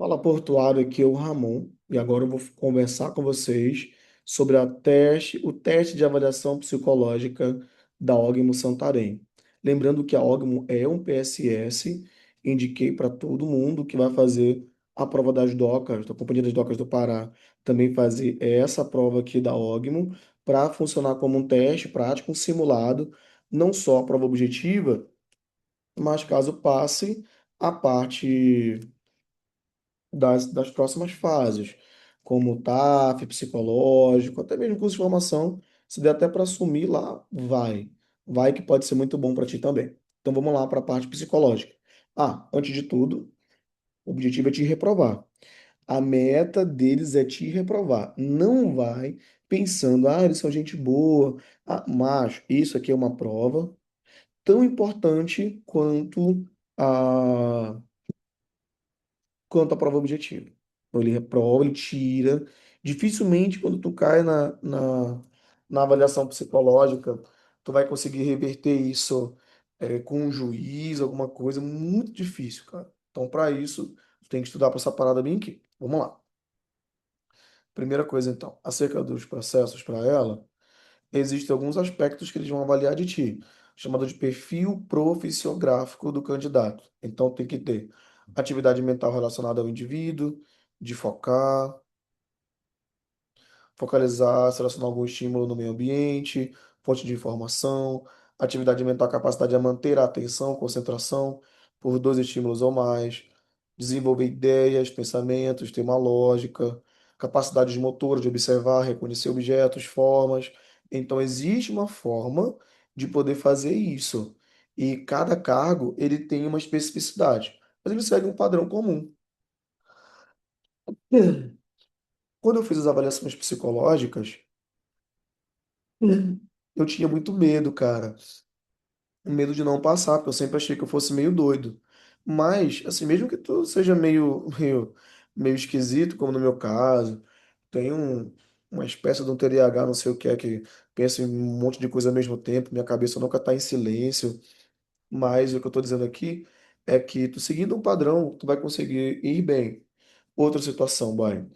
Fala Portuário, aqui é o Ramon e agora eu vou conversar com vocês sobre o teste de avaliação psicológica da Ogmo Santarém. Lembrando que a Ogmo é um PSS, indiquei para todo mundo que vai fazer a prova das docas, da Companhia das Docas do Pará, também fazer essa prova aqui da Ogmo para funcionar como um teste prático, um simulado, não só a prova objetiva, mas caso passe a parte das próximas fases, como TAF, psicológico, até mesmo curso de formação, se der até para assumir lá, vai. Vai que pode ser muito bom para ti também. Então vamos lá para a parte psicológica. Ah, antes de tudo, o objetivo é te reprovar. A meta deles é te reprovar. Não vai pensando, eles são gente boa. Mas isso aqui é uma prova tão importante quanto a prova objetiva. Então, ele reprova, ele tira. Dificilmente, quando tu cai na avaliação psicológica, tu vai conseguir reverter isso com um juiz, alguma coisa. Muito difícil, cara. Então, para isso, tu tem que estudar para essa parada bem aqui. Vamos lá. Primeira coisa, então, acerca dos processos para ela, existem alguns aspectos que eles vão avaliar de ti, chamado de perfil profissiográfico do candidato. Então, tem que ter atividade mental relacionada ao indivíduo, de focalizar, selecionar algum estímulo no meio ambiente, fonte de informação, atividade mental, capacidade de manter a atenção, concentração por dois estímulos ou mais, desenvolver ideias, pensamentos, ter uma lógica, capacidades motoras de observar, reconhecer objetos, formas. Então, existe uma forma de poder fazer isso. E cada cargo, ele tem uma especificidade, mas ele segue um padrão comum. Quando eu fiz as avaliações psicológicas, eu tinha muito medo, cara. Medo de não passar, porque eu sempre achei que eu fosse meio doido. Mas, assim, mesmo que tu seja meio esquisito, como no meu caso, tem uma espécie de um TDAH, não sei o que é, que pensa em um monte de coisa ao mesmo tempo, minha cabeça nunca tá em silêncio. Mas o que eu tô dizendo aqui é que tu seguindo um padrão, tu vai conseguir ir bem. Outra situação, boy.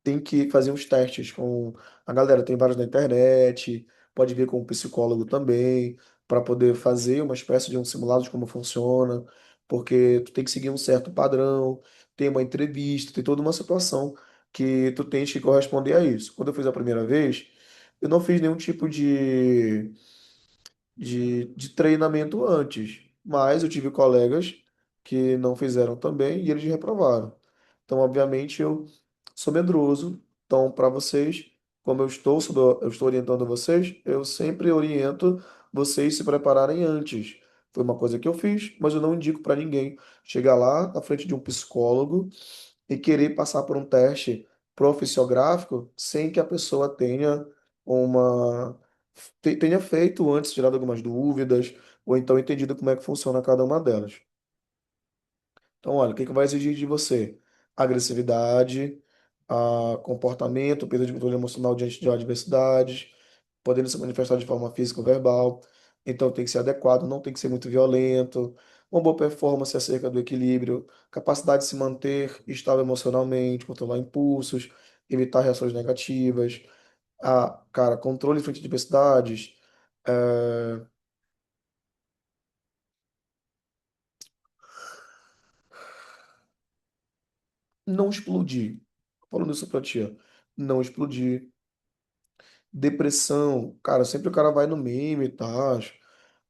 Tem que fazer uns testes com a galera. Tem vários na internet, pode ver com o psicólogo também, para poder fazer uma espécie de um simulado de como funciona, porque tu tem que seguir um certo padrão, tem uma entrevista, tem toda uma situação que tu tens que corresponder a isso. Quando eu fiz a primeira vez, eu não fiz nenhum tipo de treinamento antes, mas eu tive colegas que não fizeram também e eles reprovaram. Então, obviamente, eu sou medroso. Então, para vocês, como eu estou orientando vocês, eu sempre oriento vocês se prepararem antes. Foi uma coisa que eu fiz, mas eu não indico para ninguém chegar lá na frente de um psicólogo e querer passar por um teste profissiográfico sem que a pessoa uma tenha feito antes, tirado algumas dúvidas, ou então entendido como é que funciona cada uma delas. Então, olha, o que que vai exigir de você? Agressividade, comportamento, perda de controle emocional diante de adversidades, podendo se manifestar de forma física ou verbal. Então, tem que ser adequado, não tem que ser muito violento. Uma boa performance acerca do equilíbrio, capacidade de se manter estável emocionalmente, controlar impulsos, evitar reações negativas. Cara, controle frente a adversidades. é, não explodir. Falando isso pra ti, ó. Não explodir. Depressão, cara, sempre o cara vai no meme, tá?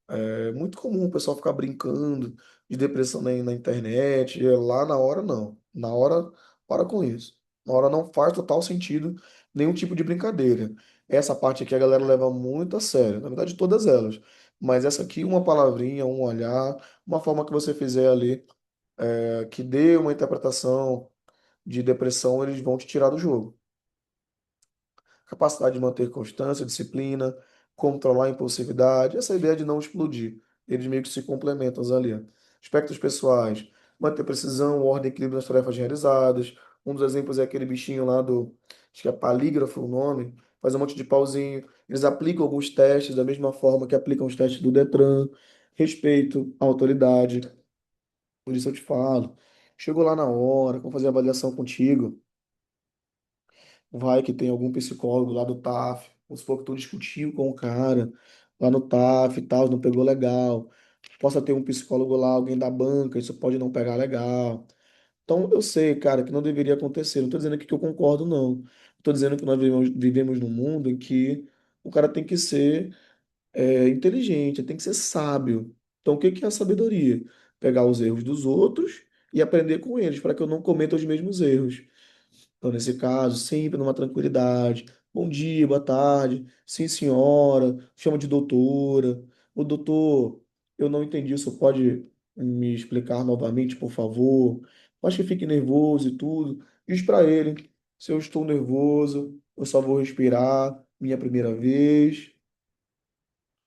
É muito comum o pessoal ficar brincando de depressão na internet. Lá na hora, não. Na hora, para com isso. Na hora não faz total sentido nenhum tipo de brincadeira. Essa parte aqui a galera leva muito a sério. Na verdade, todas elas. Mas essa aqui, uma palavrinha, um olhar, uma forma que você fizer ali, que dê uma interpretação de depressão, eles vão te tirar do jogo. Capacidade de manter constância, disciplina, controlar a impulsividade, essa ideia de não explodir. Eles meio que se complementam ali. Aspectos pessoais, manter precisão, ordem e equilíbrio nas tarefas realizadas. Um dos exemplos é aquele bichinho lá acho que é palígrafo o nome, faz um monte de pauzinho. Eles aplicam alguns testes da mesma forma que aplicam os testes do Detran. Respeito à autoridade, Por isso eu te falo. Chegou lá na hora, vamos fazer a avaliação contigo. Vai que tem algum psicólogo lá do TAF. Vamos supor que tu discutiu com o cara lá no TAF e tal, não pegou legal. Possa ter um psicólogo lá, alguém da banca, isso pode não pegar legal. Então, eu sei, cara, que não deveria acontecer. Não estou dizendo aqui que eu concordo, não. Estou dizendo que nós vivemos num mundo em que o cara tem que ser inteligente, tem que ser sábio. Então, o que que é a sabedoria? Pegar os erros dos outros e aprender com eles, para que eu não cometa os mesmos erros. Então, nesse caso, sempre numa tranquilidade. Bom dia, boa tarde. Sim, senhora. Chama de doutora. O doutor, eu não entendi. Isso pode me explicar novamente, por favor? Acho que fique nervoso e tudo. Diz para ele: se eu estou nervoso, eu só vou respirar. Minha primeira vez.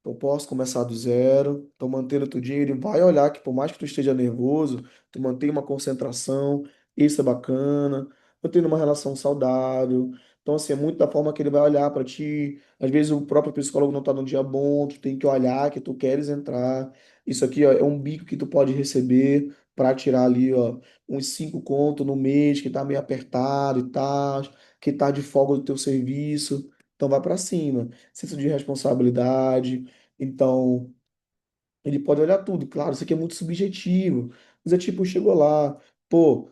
Eu posso começar do zero, tô mantendo tudinho. Ele vai olhar que por mais que tu esteja nervoso, tu mantém uma concentração, isso é bacana, eu tenho uma relação saudável. Então, assim, é muito da forma que ele vai olhar para ti. Às vezes o próprio psicólogo não tá num dia bom, tu tem que olhar que tu queres entrar. Isso aqui, ó, é um bico que tu pode receber para tirar ali, ó, uns 5 conto no mês, que tá meio apertado e tal, que tá de folga do teu serviço. Então vai para cima. Senso de responsabilidade. Então, ele pode olhar tudo. Claro, isso aqui é muito subjetivo. Mas é tipo, chegou lá, pô,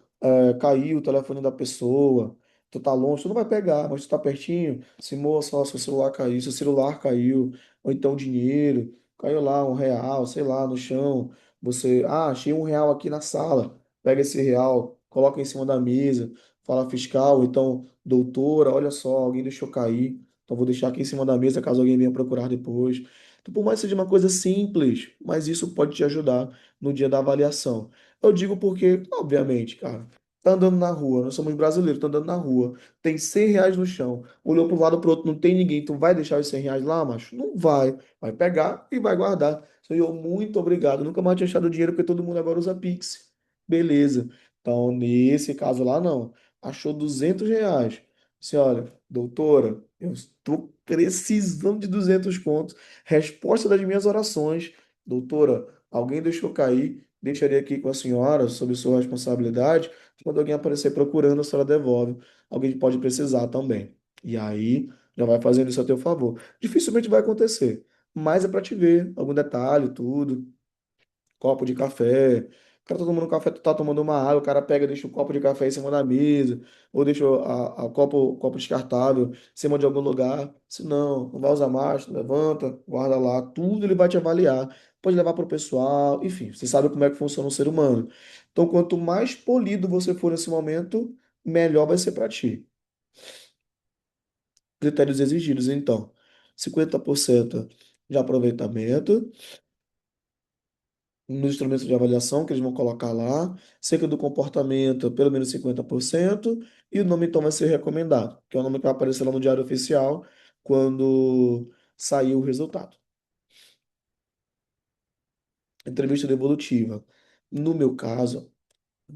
caiu o telefone da pessoa, tu tá longe, tu não vai pegar, mas tu tá pertinho. Se moça, ó, seu celular caiu, ou então dinheiro, caiu lá R$ 1, sei lá, no chão. Você, achei R$ 1 aqui na sala. Pega esse real, coloca em cima da mesa, fala fiscal, então, doutora, olha só, alguém deixou cair. Então, vou deixar aqui em cima da mesa caso alguém venha procurar depois. Então, por mais que seja uma coisa simples, mas isso pode te ajudar no dia da avaliação. Eu digo porque, obviamente, cara, tá andando na rua, nós somos brasileiros, tá andando na rua, tem R$ 100 no chão, olhou para um lado para o outro, não tem ninguém, tu vai deixar os R$ 100 lá, macho? Não vai. Vai pegar e vai guardar. Senhor, muito obrigado. Nunca mais tinha achado dinheiro porque todo mundo agora usa Pix. Beleza. Então, nesse caso lá, não. Achou R$ 200. Você olha, doutora, eu estou precisando de 200 contos. Resposta das minhas orações. Doutora, alguém deixou cair, deixaria aqui com a senhora, sob sua responsabilidade. Quando alguém aparecer procurando, a senhora devolve. Alguém pode precisar também. E aí, já vai fazendo isso a teu favor. Dificilmente vai acontecer, mas é para te ver algum detalhe, tudo copo de café. O cara tá tomando café, tu tá tomando uma água, o cara pega, deixa o copo de café em cima da mesa, ou deixa a copo descartável em cima de algum lugar. Se não, não vai usar mais, levanta, guarda lá, tudo ele vai te avaliar. Pode levar para o pessoal, enfim, você sabe como é que funciona o ser humano. Então, quanto mais polido você for nesse momento, melhor vai ser para ti. Critérios exigidos, então, 50% de aproveitamento nos instrumentos de avaliação que eles vão colocar lá, cerca do comportamento, pelo menos 50%, e o nome então vai ser recomendado, que é o nome que vai aparecer lá no Diário Oficial quando sair o resultado. Entrevista devolutiva. No meu caso,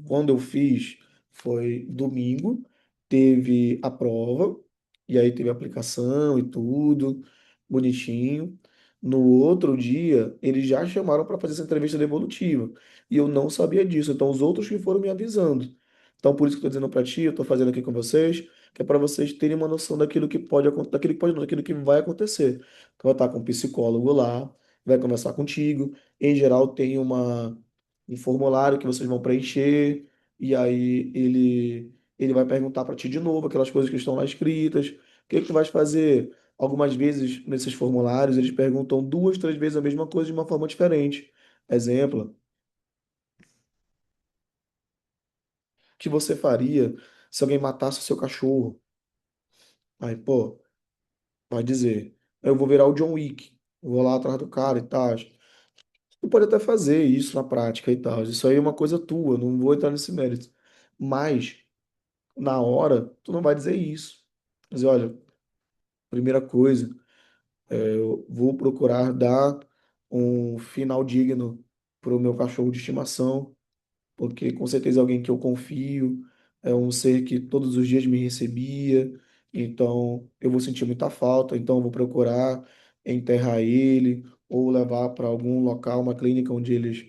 quando eu fiz, foi domingo, teve a prova, e aí teve a aplicação e tudo, bonitinho. No outro dia, eles já chamaram para fazer essa entrevista devolutiva, e eu não sabia disso, então os outros que foram me avisando. Então, por isso que eu estou dizendo para ti, eu estou fazendo aqui com vocês, que é para vocês terem uma noção daquilo que pode acontecer, daquilo que pode, não, daquilo que vai acontecer. Então, vai estar com um psicólogo lá, vai conversar contigo. Em geral, tem um formulário que vocês vão preencher, e aí ele vai perguntar para ti de novo aquelas coisas que estão lá escritas. O que que tu vais fazer? Algumas vezes nesses formulários eles perguntam 2, 3 vezes a mesma coisa de uma forma diferente. Exemplo, o que você faria se alguém matasse o seu cachorro? Aí, pô, vai dizer, eu vou virar o John Wick, vou lá atrás do cara e tal. Tu pode até fazer isso na prática e tal. Isso aí é uma coisa tua, não vou entrar nesse mérito. Mas na hora, tu não vai dizer isso. Dizer, olha, primeira coisa, eu vou procurar dar um final digno para o meu cachorro de estimação, porque com certeza é alguém que eu confio, é um ser que todos os dias me recebia, então eu vou sentir muita falta, então eu vou procurar enterrar ele ou levar para algum local, uma clínica onde eles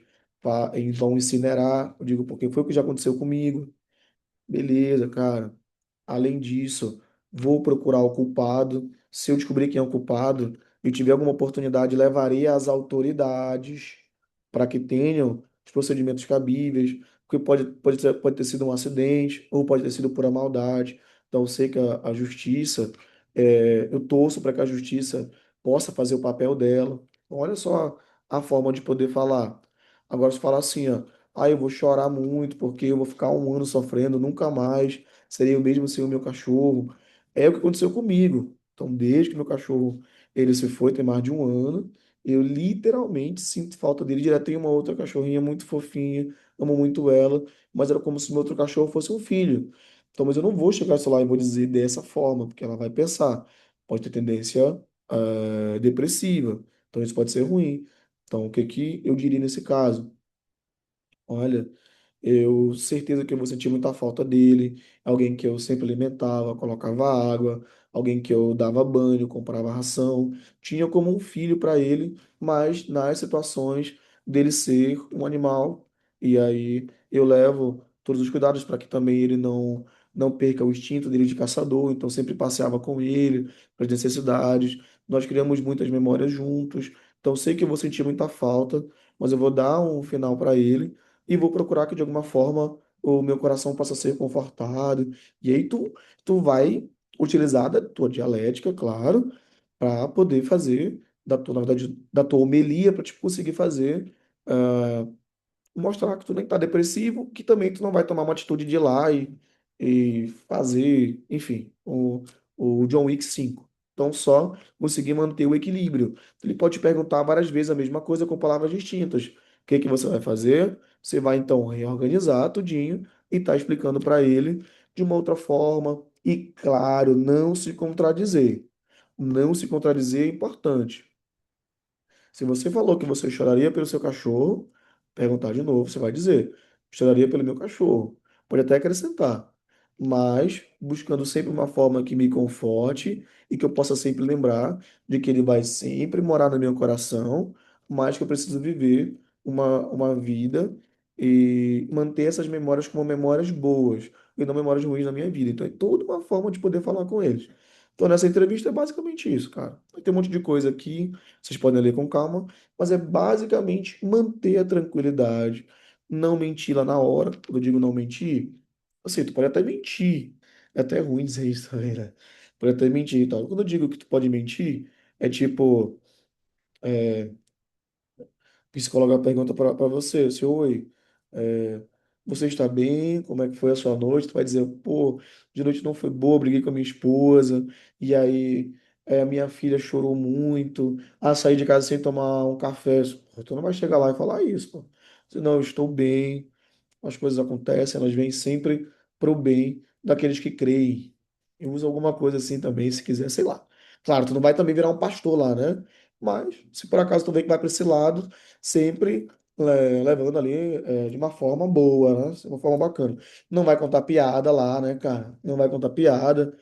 Eles vão incinerar. Eu digo, porque foi o que já aconteceu comigo. Beleza, cara. Além disso, vou procurar o culpado. Se eu descobrir quem é o culpado e tiver alguma oportunidade, levarei às autoridades para que tenham os procedimentos cabíveis, porque pode ter sido um acidente ou pode ter sido pura maldade. Então, eu sei que a justiça, eu torço para que a justiça possa fazer o papel dela. Olha só a forma de poder falar. Agora, se falar assim, ó, eu vou chorar muito porque eu vou ficar um ano sofrendo, nunca mais seria o mesmo sem o meu cachorro. É o que aconteceu comigo. Então, desde que meu cachorro ele se foi, tem mais de um ano, eu literalmente sinto falta dele. Direto tem uma outra cachorrinha muito fofinha, amo muito ela, mas era como se meu outro cachorro fosse um filho. Então, mas eu não vou chegar só lá e vou dizer dessa forma, porque ela vai pensar. Pode ter tendência depressiva. Então, isso pode ser ruim. Então, o que que eu diria nesse caso? Olha, eu certeza que eu vou sentir muita falta dele, alguém que eu sempre alimentava, colocava água, alguém que eu dava banho, comprava ração, tinha como um filho para ele, mas nas situações dele ser um animal, e aí eu levo todos os cuidados para que também ele não perca o instinto dele de caçador, então sempre passeava com ele para as necessidades. Nós criamos muitas memórias juntos, então sei que eu vou sentir muita falta, mas eu vou dar um final para ele e vou procurar que de alguma forma o meu coração possa ser confortado. E aí tu vai utilizar da tua dialética, claro, para poder fazer na verdade, da tua homilia para te conseguir fazer mostrar que tu nem tá depressivo, que também tu não vai tomar uma atitude de ir lá e fazer, enfim, o John Wick 5. Então, só conseguir manter o equilíbrio. Ele pode te perguntar várias vezes a mesma coisa com palavras distintas. O que que você vai fazer? Você vai, então, reorganizar tudinho e tá explicando para ele de uma outra forma. E, claro, não se contradizer. Não se contradizer é importante. Se você falou que você choraria pelo seu cachorro, perguntar de novo, você vai dizer: choraria pelo meu cachorro. Pode até acrescentar, mas buscando sempre uma forma que me conforte e que eu possa sempre lembrar de que ele vai sempre morar no meu coração, mas que eu preciso viver uma vida e manter essas memórias como memórias boas e não memórias ruins na minha vida. Então é toda uma forma de poder falar com eles. Então, nessa entrevista é basicamente isso, cara. Vai ter um monte de coisa aqui, vocês podem ler com calma, mas é basicamente manter a tranquilidade, não mentir lá na hora. Quando eu digo não mentir, assim, tu pode até mentir. É até ruim dizer isso também, né? Pode até mentir e tal. Quando eu digo que tu pode mentir, é tipo, psicóloga pergunta para você, assim, oi, é, você está bem? Como é que foi a sua noite? Tu vai dizer, pô, de noite não foi boa, briguei com a minha esposa, e aí a minha filha chorou muito, saí de casa sem tomar um café. Pô, tu não vai chegar lá e falar isso, pô. Não, eu estou bem, as coisas acontecem, elas vêm sempre pro bem daqueles que creem. Eu uso alguma coisa assim também, se quiser, sei lá. Claro, tu não vai também virar um pastor lá, né? Mas, se por acaso tu vê que vai para esse lado, sempre levando ali de uma forma boa, né? De uma forma bacana. Não vai contar piada lá, né, cara? Não vai contar piada.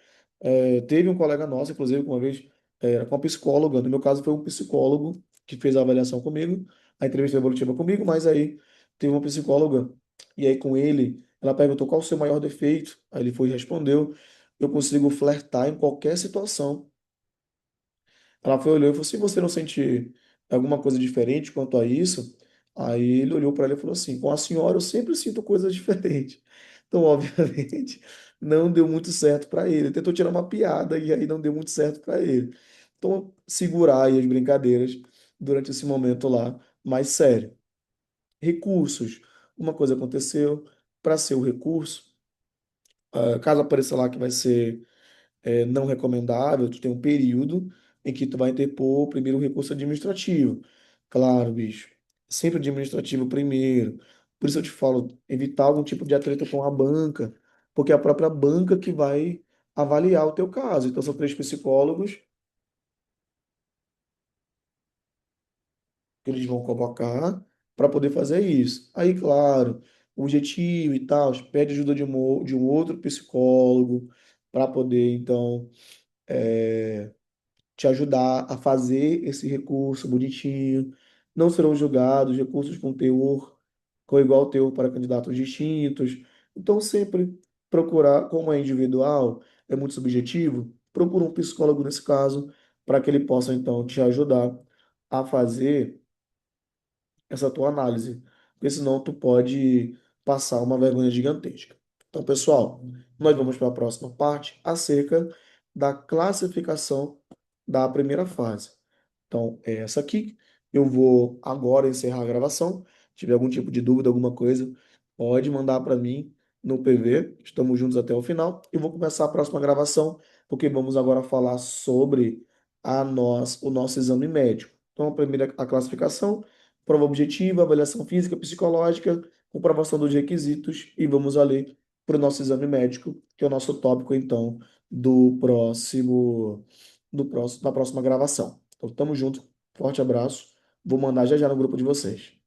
Teve um colega nosso, inclusive, que uma vez era com uma psicóloga. No meu caso, foi um psicólogo que fez a avaliação comigo, a entrevista evolutiva comigo, mas aí teve uma psicóloga, e aí com ele, ela perguntou qual o seu maior defeito. Aí ele foi e respondeu: eu consigo flertar em qualquer situação. Ela foi, olhou e falou: se você não sente alguma coisa diferente quanto a isso, aí ele olhou para ela e falou assim: com a senhora eu sempre sinto coisas diferentes. Então, obviamente, não deu muito certo para ele. Ele tentou tirar uma piada e aí não deu muito certo para ele. Então, segurar aí as brincadeiras durante esse momento lá, mais sério. Recursos. Uma coisa aconteceu, para ser o recurso, caso apareça lá que vai ser não recomendável, tu tem um período em que tu vai interpor primeiro o recurso administrativo. Claro, bicho, sempre administrativo primeiro. Por isso eu te falo, evitar algum tipo de atrito com a banca, porque é a própria banca que vai avaliar o teu caso. Então são três psicólogos que eles vão convocar para poder fazer isso. Aí, claro, o objetivo e tal, pede ajuda de um outro psicólogo para poder, então, te ajudar a fazer esse recurso bonitinho. Não serão julgados recursos com teor com igual o teu para candidatos distintos. Então, sempre procurar, como é individual, é muito subjetivo, procura um psicólogo nesse caso, para que ele possa, então, te ajudar a fazer essa tua análise, porque senão tu pode passar uma vergonha gigantesca. Então, pessoal, nós vamos para a próxima parte acerca da classificação da primeira fase. Então, é essa aqui. Eu vou agora encerrar a gravação. Se tiver algum tipo de dúvida, alguma coisa, pode mandar para mim no PV. Estamos juntos até o final. E vou começar a próxima gravação, porque vamos agora falar sobre o nosso exame médico. Então, a primeira, a classificação, prova objetiva, avaliação física, psicológica, comprovação dos requisitos e vamos ali para o nosso exame médico, que é o nosso tópico, então, da próxima gravação. Então, tamo junto, forte abraço, vou mandar já já no grupo de vocês.